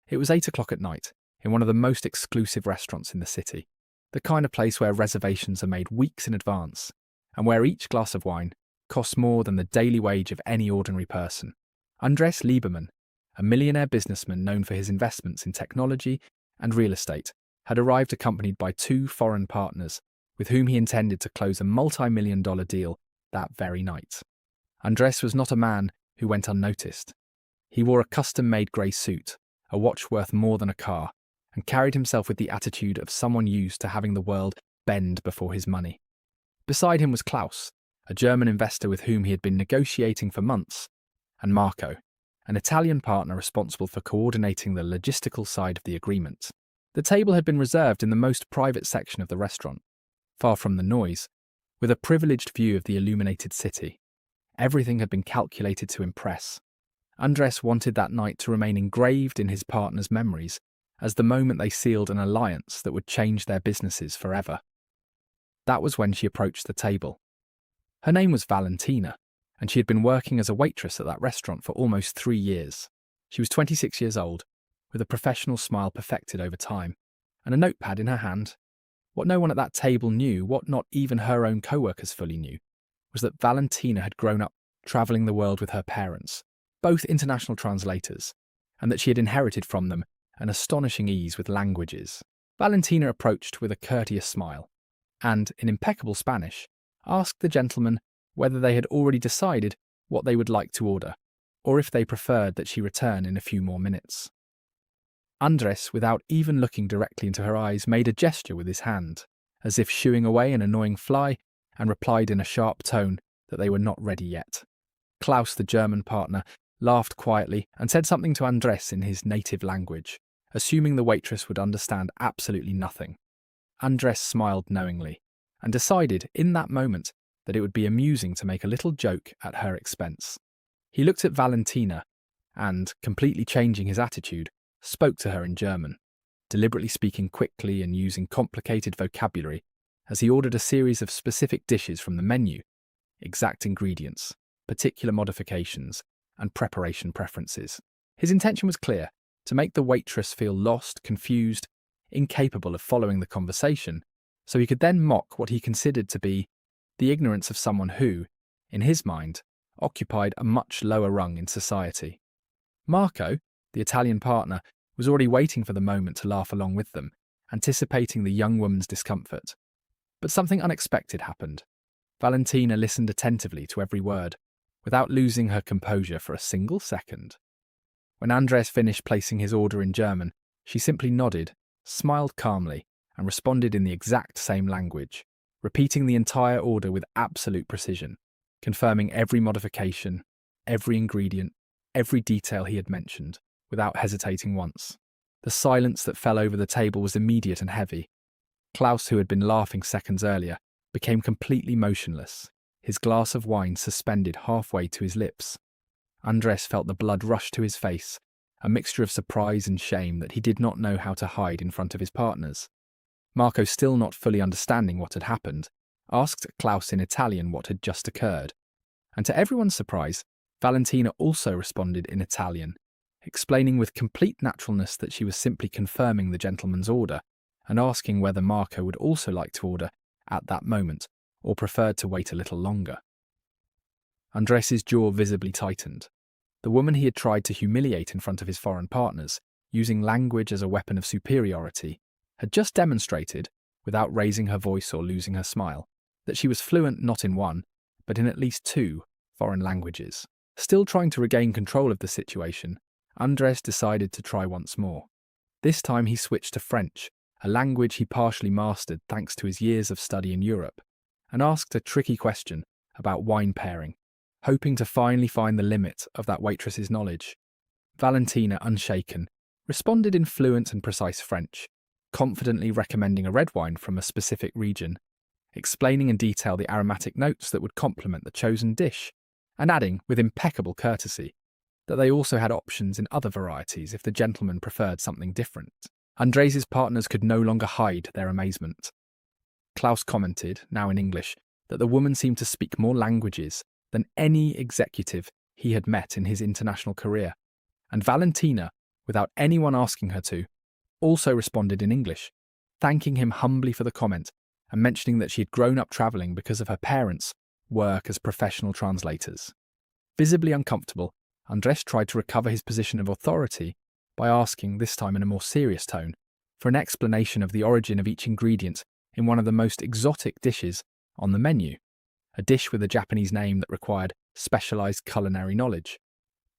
It was 8 o'clock at night, in one of the most exclusive restaurants in the city, the kind of place where reservations are made weeks in advance, and where each glass of wine costs more than the daily wage of any ordinary person. Andres Lieberman, a millionaire businessman known for his investments in technology and real estate, had arrived accompanied by 2 foreign partners with whom he intended to close a multi-million-dollar deal that very night. Andres was not a man who went unnoticed. He wore a custom-made grey suit, a watch worth more than a car, and carried himself with the attitude of someone used to having the world bend before his money. Beside him was Klaus, a German investor with whom he had been negotiating for months, and Marco, an Italian partner responsible for coordinating the logistical side of the agreement. The table had been reserved in the most private section of the restaurant, far from the noise, with a privileged view of the illuminated city. Everything had been calculated to impress. Andres wanted that night to remain engraved in his partner's memories as the moment they sealed an alliance that would change their businesses forever. That was when she approached the table. Her name was Valentina, and she had been working as a waitress at that restaurant for almost 3 years. She was 26 years old, with a professional smile perfected over time, and a notepad in her hand. What no one at that table knew, what not even her own co-workers fully knew, was that Valentina had grown up travelling the world with her parents, both international translators, and that she had inherited from them an astonishing ease with languages. Valentina approached with a courteous smile, and, in impeccable Spanish, asked the gentlemen whether they had already decided what they would like to order, or if they preferred that she return in a few more minutes. Andres, without even looking directly into her eyes, made a gesture with his hand, as if shooing away an annoying fly, and replied in a sharp tone that they were not ready yet. Klaus, the German partner, laughed quietly and said something to Andres in his native language, assuming the waitress would understand absolutely nothing. Andres smiled knowingly, and decided in that moment that it would be amusing to make a little joke at her expense. He looked at Valentina and, completely changing his attitude, spoke to her in German, deliberately speaking quickly and using complicated vocabulary as he ordered a series of specific dishes from the menu, exact ingredients, particular modifications, and preparation preferences. His intention was clear: to make the waitress feel lost, confused, incapable of following the conversation, so he could then mock what he considered to be the ignorance of someone who, in his mind, occupied a much lower rung in society. Marco, the Italian partner, was already waiting for the moment to laugh along with them, anticipating the young woman's discomfort. But something unexpected happened. Valentina listened attentively to every word, without losing her composure for a single second. When Andres finished placing his order in German, she simply nodded, smiled calmly, and responded in the exact same language, repeating the entire order with absolute precision, confirming every modification, every ingredient, every detail he had mentioned, without hesitating once. The silence that fell over the table was immediate and heavy. Klaus, who had been laughing seconds earlier, became completely motionless, his glass of wine suspended halfway to his lips. Andres felt the blood rush to his face, a mixture of surprise and shame that he did not know how to hide in front of his partners. Marco, still not fully understanding what had happened, asked Klaus in Italian what had just occurred, and to everyone's surprise, Valentina also responded in Italian, explaining with complete naturalness that she was simply confirming the gentleman's order and asking whether Marco would also like to order at that moment or preferred to wait a little longer. Andres's jaw visibly tightened. The woman he had tried to humiliate in front of his foreign partners, using language as a weapon of superiority, had just demonstrated, without raising her voice or losing her smile, that she was fluent not in one, but in at least 2 foreign languages. Still trying to regain control of the situation, Andres decided to try once more. This time he switched to French, a language he partially mastered thanks to his years of study in Europe, and asked a tricky question about wine pairing, hoping to finally find the limit of that waitress's knowledge. Valentina, unshaken, responded in fluent and precise French, confidently recommending a red wine from a specific region, explaining in detail the aromatic notes that would complement the chosen dish, and adding, with impeccable courtesy, that they also had options in other varieties if the gentleman preferred something different. Andres's partners could no longer hide their amazement. Klaus commented, now in English, that the woman seemed to speak more languages than any executive he had met in his international career, and Valentina without anyone asking her to, also responded in English, thanking him humbly for the comment and mentioning that she had grown up travelling because of her parents' work as professional translators. Visibly uncomfortable, Andres tried to recover his position of authority by asking, this time in a more serious tone, for an explanation of the origin of each ingredient in one of the most exotic dishes on the menu, a dish with a Japanese name that required specialised culinary knowledge.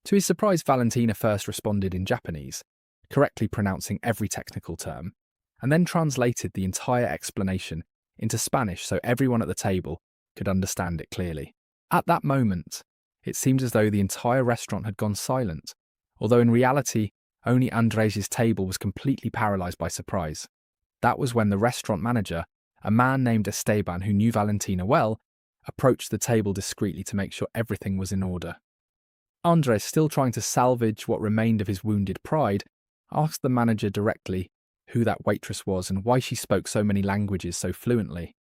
To his surprise, Valentina first responded in Japanese, correctly pronouncing every technical term, and then translated the entire explanation into Spanish so everyone at the table could understand it clearly. At that moment, it seemed as though the entire restaurant had gone silent, although in reality, only Andres' table was completely paralysed by surprise. That was when the restaurant manager, a man named Esteban who knew Valentina well, approached the table discreetly to make sure everything was in order. Andres, still trying to salvage what remained of his wounded pride, asked the manager directly who that waitress was and why she spoke so many languages so fluently.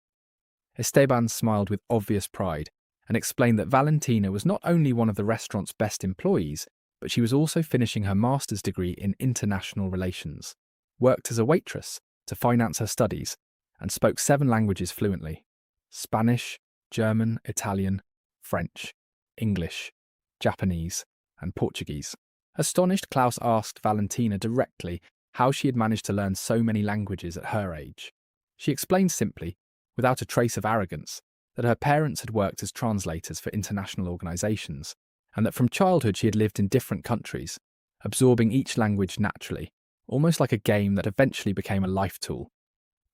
Esteban smiled with obvious pride and explained that Valentina was not only one of the restaurant's best employees, but she was also finishing her master's degree in international relations, worked as a waitress to finance her studies, and spoke 7 languages fluently: Spanish, German, Italian, French, English, Japanese, and Portuguese. Astonished, Klaus asked Valentina directly how she had managed to learn so many languages at her age. She explained simply, without a trace of arrogance, that her parents had worked as translators for international organisations, and that from childhood she had lived in different countries, absorbing each language naturally, almost like a game that eventually became a life tool.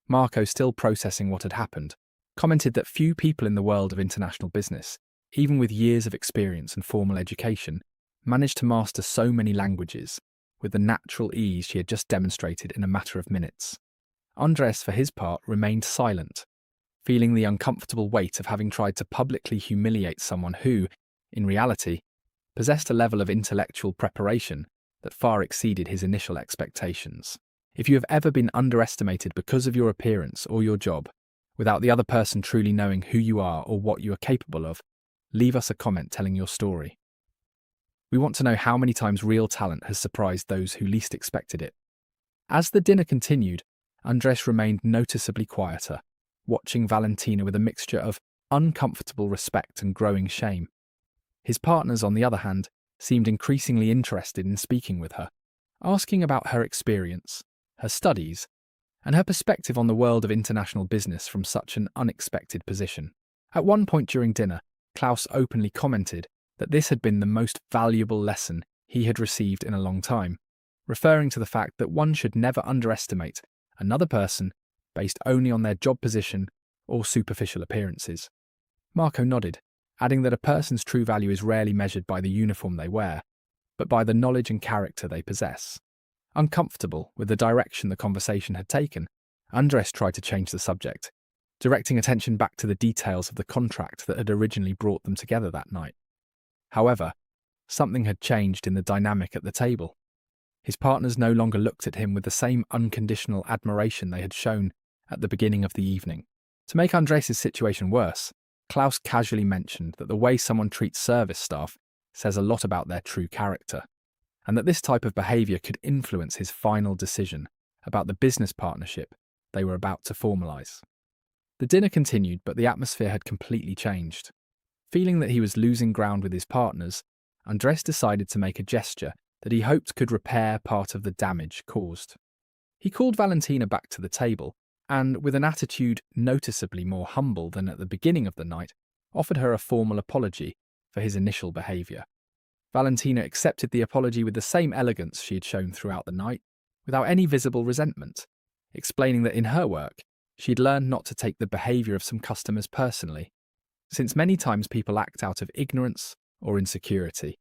Marco, still processing what had happened, commented that few people in the world of international business, even with years of experience and formal education, managed to master so many languages with the natural ease she had just demonstrated in a matter of minutes. Andres, for his part, remained silent, feeling the uncomfortable weight of having tried to publicly humiliate someone who, in reality, possessed a level of intellectual preparation that far exceeded his initial expectations. If you have ever been underestimated because of your appearance or your job, without the other person truly knowing who you are or what you are capable of, leave us a comment telling your story. We want to know how many times real talent has surprised those who least expected it. As the dinner continued, Andres remained noticeably quieter, watching Valentina with a mixture of uncomfortable respect and growing shame. His partners, on the other hand, seemed increasingly interested in speaking with her, asking about her experience, her studies, and her perspective on the world of international business from such an unexpected position. At one point during dinner, Klaus openly commented that this had been the most valuable lesson he had received in a long time, referring to the fact that one should never underestimate another person based only on their job position or superficial appearances. Marco nodded, adding that a person's true value is rarely measured by the uniform they wear, but by the knowledge and character they possess. Uncomfortable with the direction the conversation had taken, Andres tried to change the subject, directing attention back to the details of the contract that had originally brought them together that night. However, something had changed in the dynamic at the table. His partners no longer looked at him with the same unconditional admiration they had shown at the beginning of the evening. To make Andres' situation worse, Klaus casually mentioned that the way someone treats service staff says a lot about their true character, and that this type of behaviour could influence his final decision about the business partnership they were about to formalise. The dinner continued, but the atmosphere had completely changed. Feeling that he was losing ground with his partners, Andres decided to make a gesture that he hoped could repair part of the damage caused. He called Valentina back to the table and, with an attitude noticeably more humble than at the beginning of the night, offered her a formal apology for his initial behaviour. Valentina accepted the apology with the same elegance she had shown throughout the night, without any visible resentment, explaining that in her work, she had learned not to take the behaviour of some customers personally, since many times people act out of ignorance or insecurity,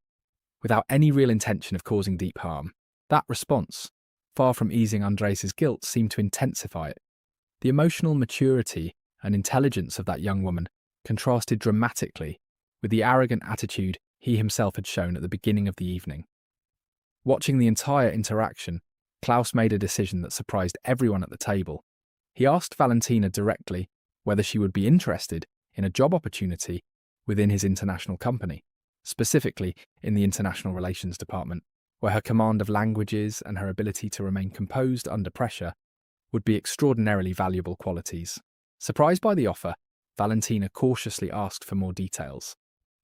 without any real intention of causing deep harm. That response, far from easing Andres' guilt, seemed to intensify it. The emotional maturity and intelligence of that young woman contrasted dramatically with the arrogant attitude he himself had shown at the beginning of the evening. Watching the entire interaction, Klaus made a decision that surprised everyone at the table. He asked Valentina directly whether she would be interested in a job opportunity within his international company, specifically in the international relations department, where her command of languages and her ability to remain composed under pressure would be extraordinarily valuable qualities. Surprised by the offer, Valentina cautiously asked for more details.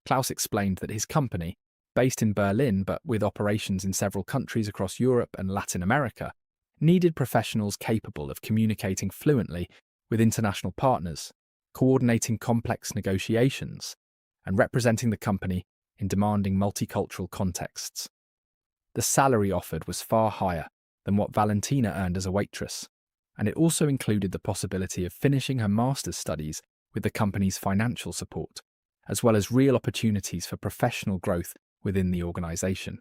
Klaus explained that his company, based in Berlin but with operations in several countries across Europe and Latin America, needed professionals capable of communicating fluently with international partners, coordinating complex negotiations, and representing the company in demanding multicultural contexts. The salary offered was far higher than what Valentina earned as a waitress, and it also included the possibility of finishing her master's studies with the company's financial support, as well as real opportunities for professional growth within the organization.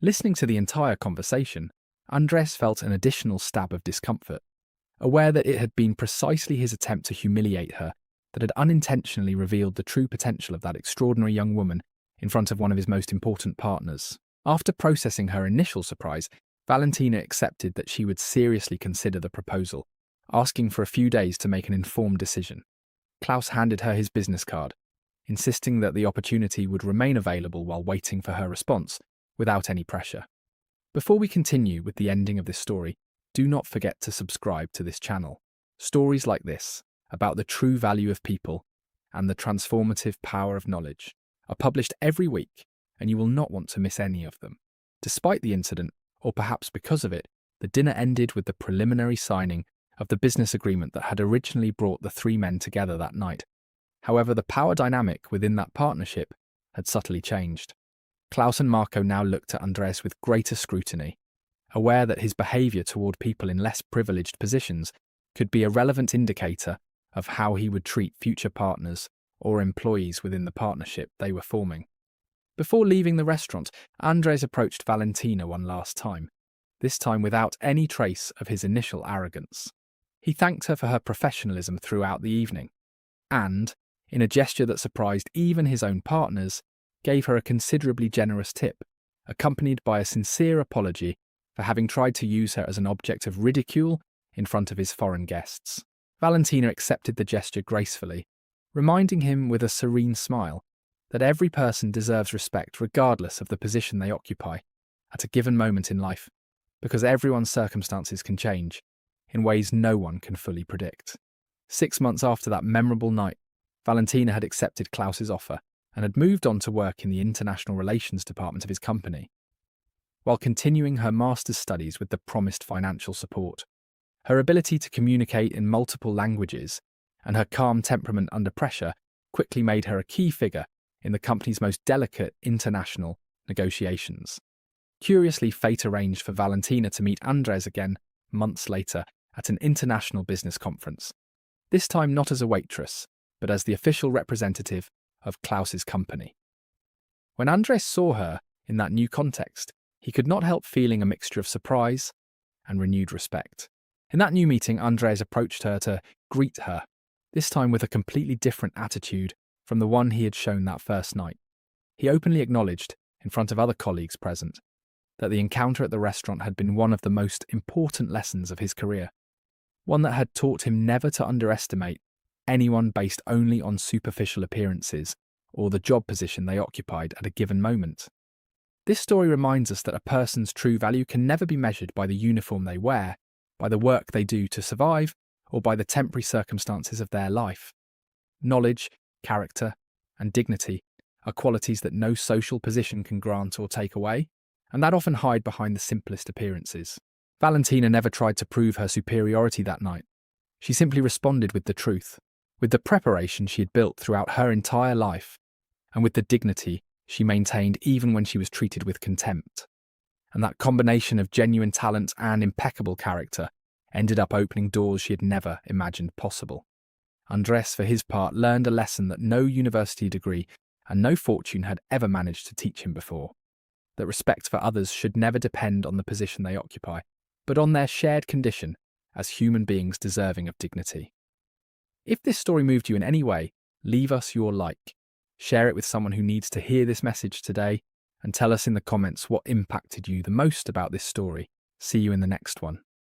Listening to the entire conversation, Andres felt an additional stab of discomfort, aware that it had been precisely his attempt to humiliate her that had unintentionally revealed the true potential of that extraordinary young woman in front of one of his most important partners. After processing her initial surprise, Valentina accepted that she would seriously consider the proposal, asking for a few days to make an informed decision. Klaus handed her his business card, insisting that the opportunity would remain available while waiting for her response, without any pressure. Before we continue with the ending of this story, do not forget to subscribe to this channel. Stories like this, about the true value of people and the transformative power of knowledge, are published every week, and you will not want to miss any of them. Despite the incident, or perhaps because of it, the dinner ended with the preliminary signing of the business agreement that had originally brought the three men together that night. However, the power dynamic within that partnership had subtly changed. Klaus and Marco now looked at Andres with greater scrutiny, aware that his behaviour toward people in less privileged positions could be a relevant indicator of how he would treat future partners or employees within the partnership they were forming. Before leaving the restaurant, Andres approached Valentina one last time, this time without any trace of his initial arrogance. He thanked her for her professionalism throughout the evening, and, in a gesture that surprised even his own partners, gave her a considerably generous tip, accompanied by a sincere apology for having tried to use her as an object of ridicule in front of his foreign guests. Valentina accepted the gesture gracefully, reminding him with a serene smile that every person deserves respect regardless of the position they occupy at a given moment in life, because everyone's circumstances can change in ways no one can fully predict. 6 months after that memorable night, Valentina had accepted Klaus's offer and had moved on to work in the international relations department of his company, while continuing her master's studies with the promised financial support. Her ability to communicate in multiple languages and her calm temperament under pressure quickly made her a key figure in the company's most delicate international negotiations. Curiously, fate arranged for Valentina to meet Andres again months later at an international business conference, this time not as a waitress, but as the official representative of Klaus's company. When Andres saw her in that new context, he could not help feeling a mixture of surprise and renewed respect. In that new meeting, Andres approached her to greet her, this time with a completely different attitude from the one he had shown that first night. He openly acknowledged, in front of other colleagues present, that the encounter at the restaurant had been one of the most important lessons of his career, one that had taught him never to underestimate anyone based only on superficial appearances or the job position they occupied at a given moment. This story reminds us that a person's true value can never be measured by the uniform they wear, by the work they do to survive, or by the temporary circumstances of their life. Knowledge, character, and dignity are qualities that no social position can grant or take away, and that often hide behind the simplest appearances. Valentina never tried to prove her superiority that night. She simply responded with the truth, with the preparation she had built throughout her entire life, and with the dignity she maintained even when she was treated with contempt. And that combination of genuine talent and impeccable character ended up opening doors she had never imagined possible. Andres, for his part, learned a lesson that no university degree and no fortune had ever managed to teach him before, that respect for others should never depend on the position they occupy, but on their shared condition as human beings deserving of dignity. If this story moved you in any way, leave us your like, share it with someone who needs to hear this message today, and tell us in the comments what impacted you the most about this story. See you in the next one.